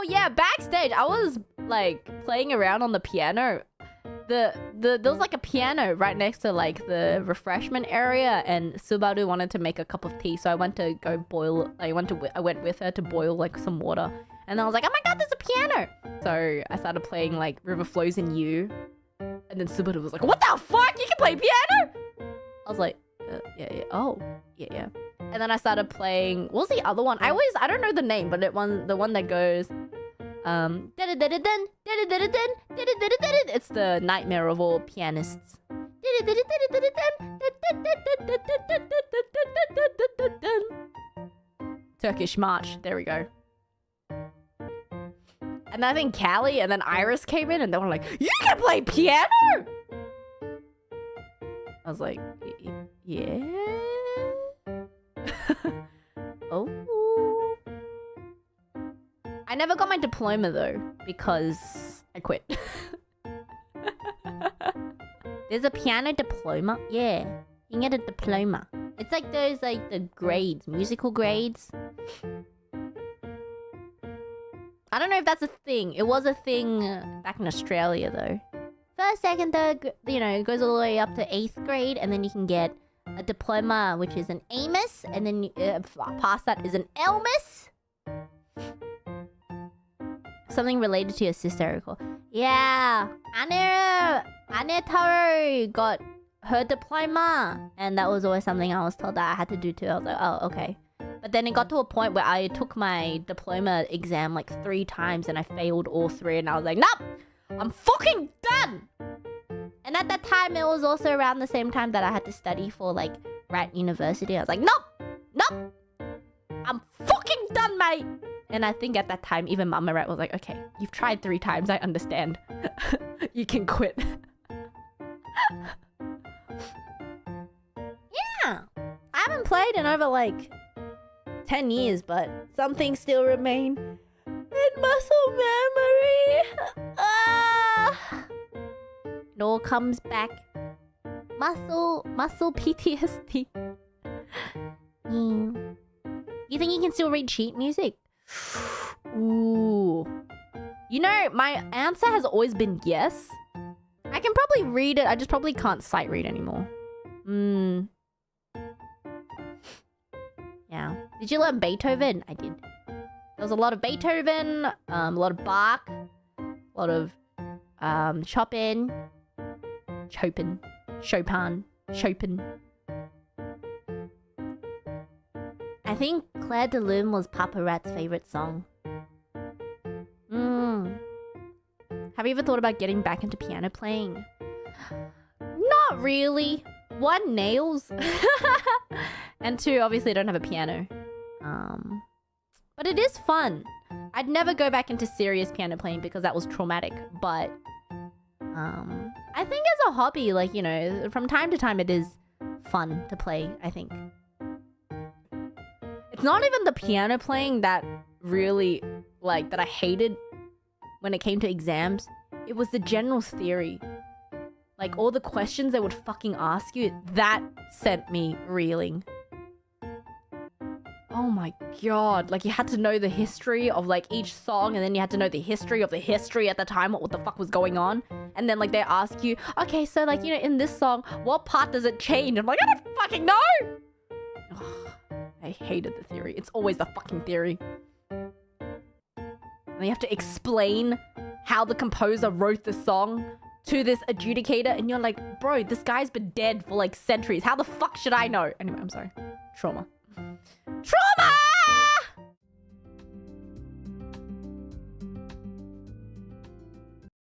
yeah, backstage, I was like playing around on the piano. There was like a piano right next to like the refreshment area, and Subaru wanted to make a cup of tea, so I went to go boil. I went with her to boil like some water, and I was like, oh my god, there's a piano. So I started playing like River Flows in You, and then Subaru was like, what the fuck? You can play piano? I was like, yeah. Oh, yeah. And then I started playing. What was the other one? I don't know the name, but the one that goes. It's the nightmare of all pianists. Turkish March. There we go. And I think Callie and then Iris came in and they were like, you can play piano? I was like, yeah. Oh. I never got my diploma though, because I quit. There's a piano diploma? Yeah. You can get a diploma. It's like those, like, the grades, musical grades. I don't know if that's a thing. It was a thing back in Australia though. First, second, third, you know, it goes all the way up to 8th grade, and then you can get a diploma, which is an AMIS, and then past that is an ELMIS. Something related to your sister. Yeah, Anna Taro got her diploma, and that was always something I was told that I had to do too. I was like, oh, okay. But then it got to a point where I took my diploma exam like 3 times, and I failed all 3, and I was like, nope, I'm fucking done. And at that time, it was also around the same time that I had to study for like Rat University. I was like, nope, I'm fucking done, mate. And I think at that time, even Mama Rat was like, okay, you've tried 3 times. I understand. You can quit. Yeah. I haven't played in over like 10 years, but some things still remain in muscle memory. It all comes back. Muscle PTSD. Yeah. You think you can still read sheet music? Ooh. You know, my answer has always been yes. I can probably read it. I just probably can't sight read anymore. Yeah. Did you learn Beethoven? I did. There was a lot of Beethoven, a lot of Bach, a lot of Chopin. I think Claire de Lune was Papa Rat's favorite song. Have you ever thought about getting back into piano playing? Not really. 1, nails. And 2, obviously I don't have a piano. But it is fun. I'd never go back into serious piano playing because that was traumatic. But I think as a hobby, like, you know, from time to time it is fun to play, I think. It's not even the piano playing that really, like, that I hated when it came to exams. It was the general theory. Like, all the questions they would fucking ask you, that sent me reeling. Oh my god. Like, you had to know the history of, like, each song, and then you had to know the history of the history at the time, what the fuck was going on. And then, like, they ask you, okay, so, like, you know, in this song, what part does it change? I'm like, I don't fucking know! I hated the theory. It's always the fucking theory. And you have to explain how the composer wrote the song to this adjudicator, and you're like, bro, this guy's been dead for like centuries. How the fuck should I know? Anyway, I'm sorry. Trauma.